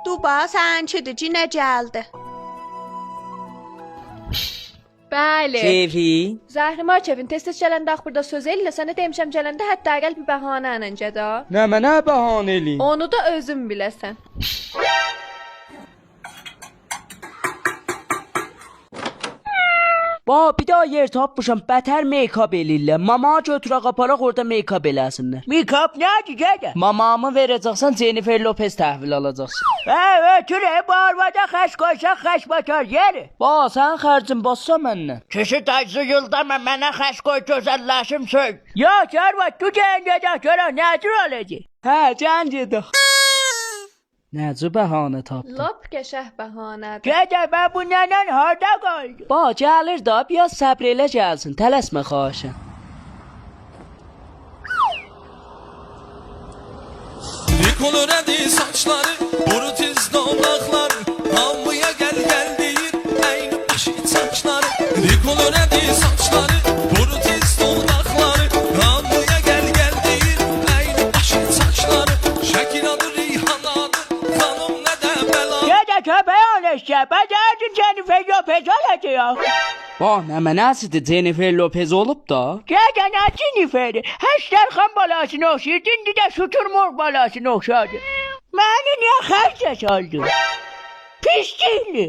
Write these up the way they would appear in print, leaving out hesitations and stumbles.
Duba, sənkidir, cinə gəldi. Bəli. Keyfi? Zəhrimar kefin tez-tez gələndə ax burada söz elə, sənə demişəm gələndə hətta əgəl bir bəhanə ilə gədə. Nə mənə bəhanə eləyim? Onu da özün biləsən. Ba, bir daha yer tapmışam, bətər make-up eləyirlər. Mama götürə qaparaq orada make-up eləsinlər. Make-up nədir gədə? Mamamı verəcəksən, Jennifer Lopez təhvil alacaqsan. Ötürə bu arvada xəş qoysan xəş batar yeri. Ba, sən xərcin bassa məndən. Kişi tacı yıldama mənə xəş qoy gözəlləşim söz. Yox arvad, tu gəncədə görə nədir olacaq? Hə, can gedək. Necə bəhanə tapdın? Lap qəşəh bəhanədir. Gədə mən bu nənən harda qaldı? Ba, gəlir da, biraz səbr elə gəlsin, tələsmə xahişən. Rikolor edi saçları, brutiz dodaqları, hamıya gəl gəl deyir, əyni başı saçları. Rikolor edi saçları, brutiz dodaqları, hamıya gəl gəl deyir, əyni başı saçları. Şəkil adı Reyhan adı, xanım nə də bəla. Gədə köpək olacaq, bədərdin Jennifer Lopez olacaq. Ba, nə mənəsidir, Jennifer Lopez olub da? Gədə nə Jennifer'i? Həştərxan balasını oxşayır, indi də şuturmur balasını oxşadı. Məni niyə xərcə saldın? Pislikli.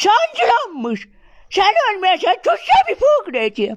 Sancılanmış. Sen ölmeyeceksin, tutsa bir fıkracı.